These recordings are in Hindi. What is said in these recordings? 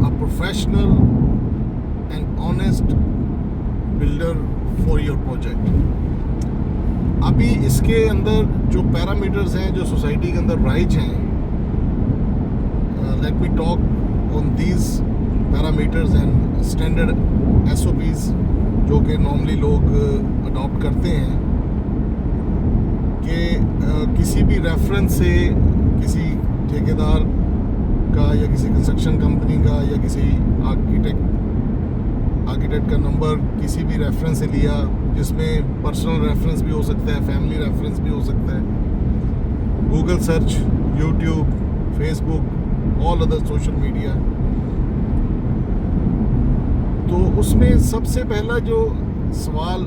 a professional and honest builder for your project. अभी इसके अंदर जो पैरामीटर्स हैं, जो सोसाइटी के अंदर राइज हैं, let me talk on these parameters and standard SOPs जो कि नॉर्मली लोग अडॉप्ट करते हैं कि किसी भी रेफरेंस से किसी ठेकेदार का या किसी कंस्ट्रक्शन कंपनी का या किसी आर्किटेक्ट का नंबर किसी भी रेफरेंस से लिया, जिसमें पर्सनल रेफरेंस भी हो सकता है, फैमिली रेफरेंस भी हो सकता है, Google search, YouTube, Facebook, all other social media. तो उसमें सबसे पहला जो सवाल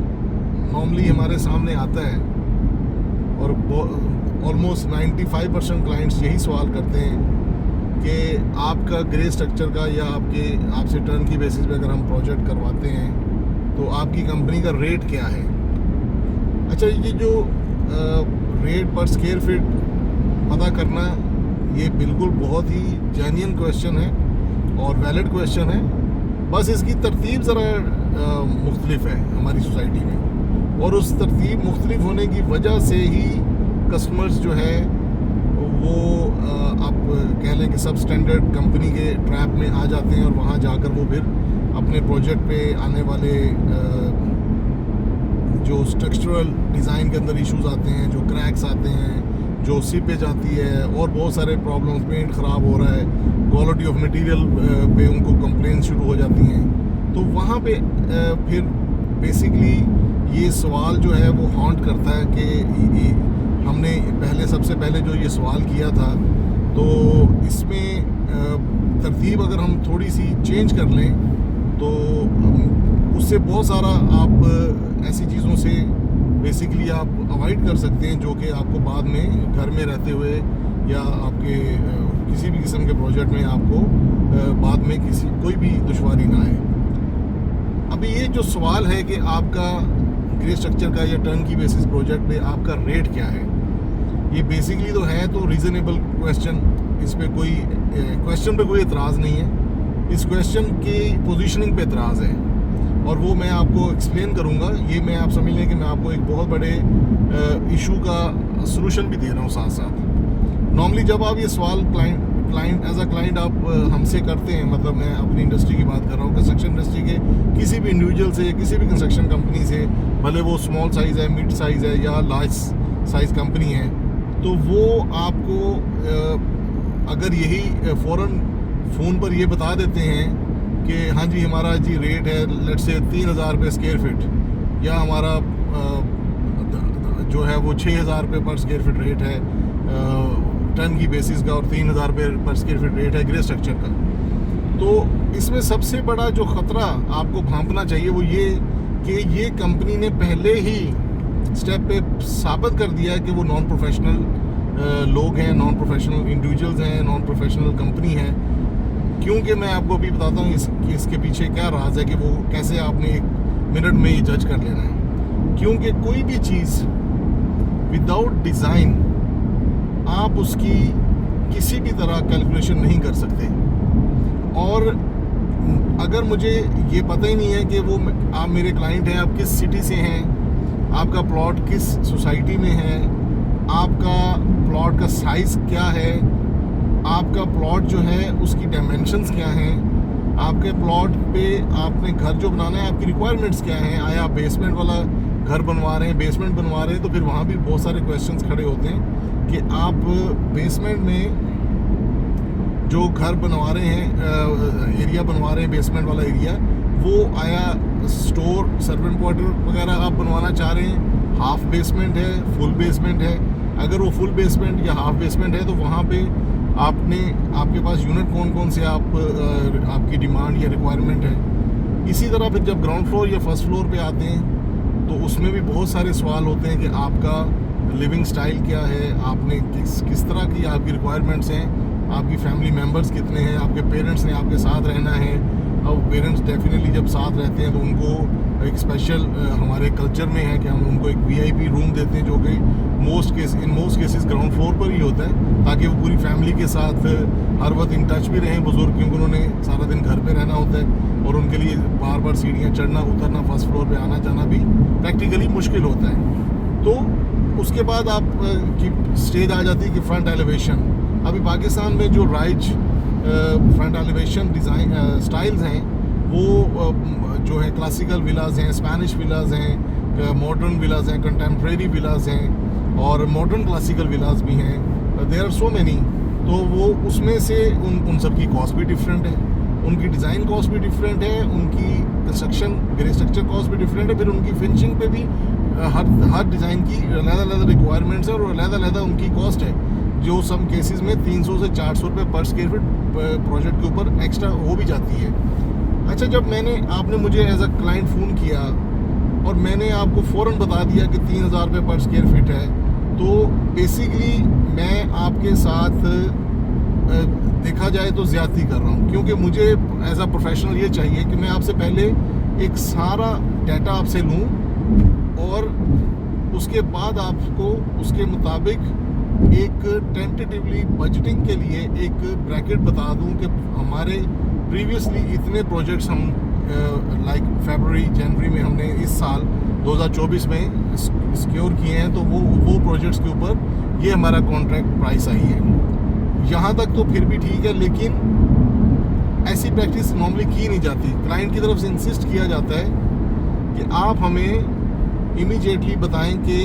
नॉर्मली हमारे सामने आता है और ऑलमोस्ट 95% क्लाइंट्स यही सवाल करते हैं कि आपका ग्रे स्ट्रक्चर का या आपसे टर्न की बेसिस पे अगर हम प्रोजेक्ट करवाते हैं तो आपकी कंपनी का रेट क्या है। अच्छा, ये जो रेट पर स्क्वायर फीट पता करना, ये बिल्कुल बहुत ही जेन्युइन क्वेश्चन है और वैलिड क्वेश्चन है। बस इसकी तरतीब ज़रा मुख्तलिफ है हमारी सोसाइटी में, और उस तरतीब मुख्तलिफ होने की वजह से ही कस्टमर्स जो है वो आप कह लें कि सब स्टैंडर्ड कंपनी के ट्रैप में आ जाते हैं और वहाँ जाकर वो फिर अपने प्रोजेक्ट पे आने वाले जो स्ट्रक्चरल डिज़ाइन के अंदर इश्यूज आते हैं, जो क्रैक्स आते हैं, जो सीपेज आती है और बहुत सारे प्रॉब्लम्स, पेंट ख़राब हो रहा है, क्वालिटी ऑफ मटेरियल पे उनको कंप्लेंट शुरू हो जाती हैं। तो वहाँ पे फिर बेसिकली ये सवाल जो है वो हॉन्ट करता है कि हमने सबसे पहले जो ये सवाल किया था, तो इसमें तरतीब अगर हम थोड़ी सी चेंज कर लें तो उससे बहुत सारा आप ऐसी चीज़ों से बेसिकली आप अवॉइड कर सकते हैं जो कि आपको बाद में घर में रहते हुए या आपके किसी भी किस्म के प्रोजेक्ट में आपको बाद में कोई भी दुश्वारी ना आए। अभी ये जो सवाल है कि आपका ग्रे स्ट्रक्चर का या टर्न की बेसिस प्रोजेक्ट पे आपका रेट क्या है, ये बेसिकली तो है तो रीज़नेबल क्वेश्चन, इस पे कोई क्वेश्चन पे कोई एतराज़ नहीं है, इस क्वेश्चन की पोजीशनिंग पे एतराज़ है और वो मैं आपको एक्सप्लेन करूँगा। ये मैं आप समझ लें कि मैं आपको एक बहुत बड़े इशू का सलूशन भी दे रहा हूँ साथ साथ। नॉर्मली जब आप ये सवाल क्लाइंट एज अ क्लाइंट आप हमसे करते हैं, मतलब मैं अपनी इंडस्ट्री की बात कर रहा हूँ, कंस्ट्रक्शन इंडस्ट्री के किसी भी इंडिविजुअल से, किसी भी कंस्ट्रक्शन कंपनी से, भले वो स्मॉल साइज़ है, मिड साइज़ है या लार्ज साइज़ कंपनी है, तो वो आपको अगर यही फ़ौरन फ़ोन पर ये बता देते हैं कि हाँ जी हमारा जी रेट है लेट्स से 3,000 रुपये स्क्वायर फीट, या हमारा जो है वो 6,000 रुपये पर स्क्वायर फीट रेट है टन की बेसिस का और 3,000 रुपये पर स्क्वायर फीट रेट है ग्रे स्ट्रक्चर का। तो इसमें सबसे बड़ा जो ख़तरा आपको भांपना चाहिए वो ये कि ये कंपनी ने पहले ही स्टेप पे साबित कर दिया है कि वो नॉन प्रोफेशनल लोग हैं, नॉन प्रोफेशनल इंडिविजुअल्स हैं, नॉन प्रोफेशनल कंपनी है। क्योंकि मैं आपको अभी बताता हूँ इसके पीछे क्या राज है कि वो कैसे आपने 1 मिनट में ये जज कर लेना है। क्योंकि कोई भी चीज़ विदाउट डिज़ाइन आप उसकी किसी भी तरह कैलकुलेशन नहीं कर सकते, और अगर मुझे ये पता ही नहीं है कि वो आप मेरे क्लाइंट हैं, आप किस सिटी से हैं, आपका प्लॉट किस सोसाइटी में है, आपका प्लॉट का साइज़ क्या है, आपका प्लॉट जो है उसकी डायमेंशंस क्या हैं, आपके प्लॉट पे आपने घर जो बनाना है आपकी रिक्वायरमेंट्स क्या हैं, आया आप बेसमेंट वाला घर बनवा रहे हैं, बेसमेंट बनवा रहे हैं, तो फिर वहाँ भी बहुत सारे क्वेश्चंस खड़े होते हैं कि आप बेसमेंट में जो घर बनवा रहे हैं, एरिया बनवा रहे हैं बेसमेंट वाला एरिया, वो आया स्टोर, सर्वेंट क्वार्टर वगैरह आप बनवाना चाह रहे हैं, हाफ बेसमेंट है, फुल बेसमेंट है। अगर वो फुल बेसमेंट या हाफ बेसमेंट है तो वहाँ पे आपके पास यूनिट कौन कौन से आपकी डिमांड या रिक्वायरमेंट है। इसी तरह फिर जब ग्राउंड फ्लोर या फर्स्ट फ्लोर पे आते हैं तो उसमें भी बहुत सारे सवाल होते हैं कि आपका लिविंग स्टाइल क्या है, आपने किस तरह की आपकी रिक्वायरमेंट्स हैं, आपकी फैमिली मेम्बर्स कितने हैं, आपके पेरेंट्स ने आपके साथ रहना है। अब पेरेंट्स डेफिनेटली जब साथ रहते हैं तो उनको एक स्पेशल हमारे कल्चर में है कि हम उनको एक VIP रूम देते हैं जो कि in most cases ground floor पर ही होता है, ताकि वो पूरी फैमिली के साथ हर वक्त इन टच भी रहें बुज़ुर्ग, क्योंकि उन्होंने सारा दिन घर पे रहना होता है और उनके लिए बार बार सीढ़ियाँ चढ़ना उतरना, फर्स्ट फ्लोर पे आना जाना भी प्रैक्टिकली मुश्किल होता है। तो उसके बाद आप की स्टेज आ जाती है कि फ्रंट एलिवेशन। अभी पाकिस्तान में जो rise front elevation design styles हैं वो जो है क्लासिकल विलाज हैं, स्पेनिश विलाज हैं, मॉडर्न विलाज हैं, कंटेम्प्रेरी विलाज हैं और मॉडर्न क्लासिकल विलाज भी हैं। There are so many. तो वो उसमें से उन सब की कॉस्ट भी डिफरेंट है, उनकी डिज़ाइन कॉस्ट भी डिफरेंट है, उनकी कंस्ट्रक्शन ग्रे स्ट्रक्चर कॉस्ट भी डिफरेंट है, फिर उनकी फिनिशिंग पे भी हर डिज़ाइन की अलग-अलग रिक्वायरमेंट्स है और अलग-अलग उनकी कॉस्ट है, जो सम केसेस में 300 से 400 रुपये पर स्क्वायर फीट प्रोजेक्ट के ऊपर एक्स्ट्रा हो भी जाती है। अच्छा, जब आपने मुझे एज अ क्लाइंट फ़ोन किया और मैंने आपको फ़ौरन बता दिया कि 3000 रुपये पर स्क्वायर फीट है, तो बेसिकली मैं आपके साथ देखा जाए तो ज़्यादती कर रहा हूँ, क्योंकि मुझे एज अ प्रोफेशनल ये चाहिए कि मैं आपसे पहले एक सारा डाटा आपसे लूँ और उसके बाद आपको उसके मुताबिक एक टेंटेटिवली बजटिंग के लिए एक ब्रैकेट बता दूं कि हमारे प्रीवियसली इतने प्रोजेक्ट्स हम लाइक फरवरी जनवरी में हमने इस साल 2024 में सिक्योर किए हैं, तो वो प्रोजेक्ट्स के ऊपर ये हमारा कॉन्ट्रैक्ट प्राइस आई है। यहाँ तक तो फिर भी ठीक है, लेकिन ऐसी प्रैक्टिस नॉर्मली की नहीं जाती। क्लाइंट की तरफ से इंसिस्ट किया जाता है कि आप हमें इमीडिएटली बताएं कि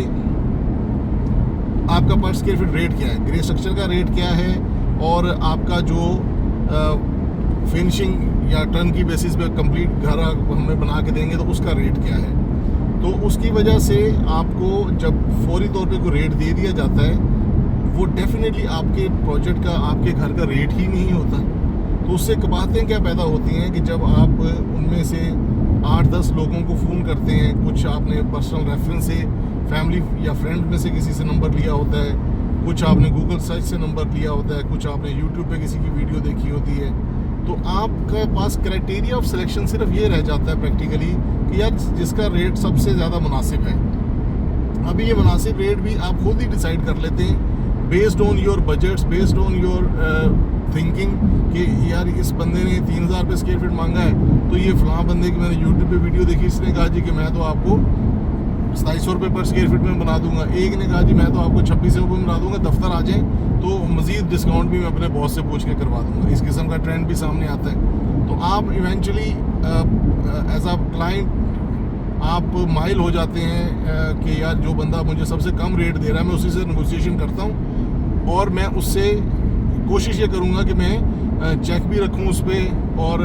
आपका पर स्क्वायर फीट रेट क्या है, ग्रे स्ट्रक्चर का रेट क्या है और आपका जो फिनिशिंग या टर्न की बेसिस पे कंप्लीट घर हमें बना के देंगे तो उसका रेट क्या है। तो उसकी वजह से आपको जब फौरी तौर पे कोई रेट दे दिया जाता है, वो डेफिनेटली आपके प्रोजेक्ट का, आपके घर का रेट ही नहीं होता। तो उससे बातें क्या पैदा होती हैं कि जब आप उनमें से 8-10 लोगों को फ़ोन करते हैं, कुछ आपने पर्सनल रेफरेंस से फैमिली या फ्रेंड में से किसी से नंबर लिया होता है, कुछ आपने गूगल सर्च से नंबर लिया होता है, कुछ आपने यूट्यूब पे किसी की वीडियो देखी होती है, तो आपके पास क्राइटेरिया ऑफ सिलेक्शन सिर्फ ये रह जाता है प्रैक्टिकली कि यार जिसका रेट सबसे ज़्यादा मुनासिब है। अभी ये मुनासिब रेट भी आप खुद ही डिसाइड कर लेते हैं based on your budgets, based on your thinking कि यार इस बंदे ने 3000 रुपये स्क्वायर फीट मांगा है, तो ये फलां बंदे की मैंने यूट्यूब पे वीडियो देखी, इसने कहा जी कि मैं तो आपको 2700 रुपये पर स्क्वायर फीट में बना दूंगा, एक ने कहा जी मैं तो आपको 2600 रुपये में बना दूंगा, दफ्तर आ जाएँ तो मज़ीद डिस्काउंट भी मैं अपने बॉस से पूछ के करवा दूंगा। इस किस्म का ट्रेंड भी सामने आता है। तो आप इवेंचुअली एज अ क्लाइंट आप माइल हो जाते हैं कि यार जो बंदा मुझे सबसे कम रेट दे रहा है मैं उसी से नेगोशिएशन करता हूँ और मैं उससे कोशिश ये करूँगा कि मैं चेक भी रखूँ उस पर और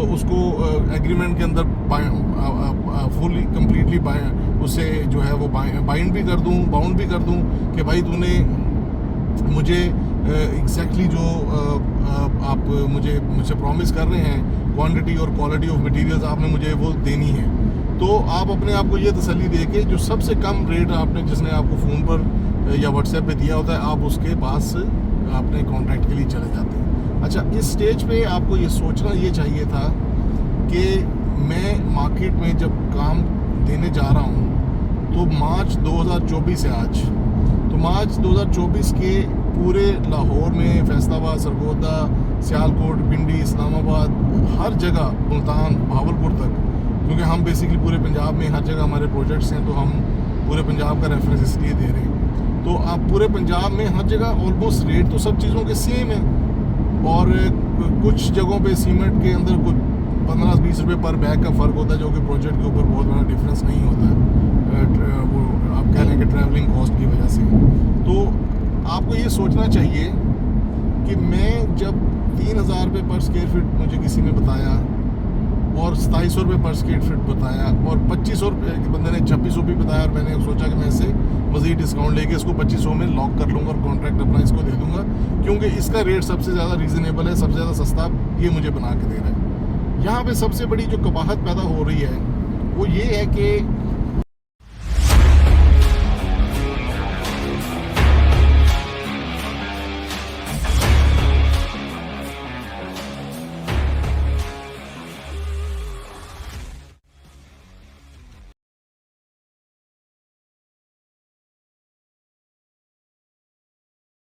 उसको एग्रीमेंट के अंदर फुली कम्प्लीटली उससे जो है वो बाउंड भी कर दूँ कि भाई तूने मुझे एग्जैक्टली जो आप मुझे प्रॉमिस कर रहे हैं क्वांटिटी और क्वालिटी ऑफ मटेरियल्स आपने मुझे वो देनी है। तो आप अपने आप को ये तसल्ली दे के जो सबसे कम रेट आपने जिसने आपको फ़ोन पर या व्हाट्सएप पे दिया होता है आप उसके पास अपने कॉन्ट्रैक्ट के लिए चले जाते हैं। अच्छा, इस स्टेज पे आपको ये सोचना ये चाहिए था कि मैं मार्केट में जब काम देने जा रहा हूँ तो मार्च 2024 से आज, तो मार्च 2024 के पूरे लाहौर में, फैसलाबाद, सरगोदा, सियालकोट, पिंडी, इस्लामाबाद, हर जगह, मुल्तान, भावलपुर तक, क्योंकि हम बेसिकली पूरे पंजाब में हर जगह हमारे प्रोजेक्ट्स हैं तो हम पूरे पंजाब का रेफरेंस इसलिए दे रहे हैं। तो आप पूरे पंजाब में हर जगह ऑलमोस्ट रेट तो सब चीज़ों के सेम है और कुछ जगहों पे सीमेंट के अंदर कुछ 15-20 रुपये पर बैग का फ़र्क होता है, जो कि प्रोजेक्ट के ऊपर बहुत बड़ा डिफरेंस नहीं होता है, वो आप कह लें कि ट्रैवलिंग कॉस्ट की वजह से। तो आपको ये सोचना चाहिए कि मैं जब 3000 रुपये पर स्क्वायर फीट मुझे किसी ने बताया और 2700 रुपये पर स्क्वायर फीट बताया और 2500 रुपये बंदे ने 2600 भी बताया और मैंने सोचा कि मैं इससे मज़ीद डिस्काउंट लेके इसको 2500 में लॉक कर लूँगा और कॉन्ट्रैक्ट अपना इसको दे दूँगा, क्योंकि इसका रेट सबसे ज़्यादा रीज़नेबल है, सबसे ज़्यादा सस्ता ये मुझे बना के दे रहा है। यहाँ पे सबसे बड़ी जो कबाहत पैदा हो रही है वो ये है कि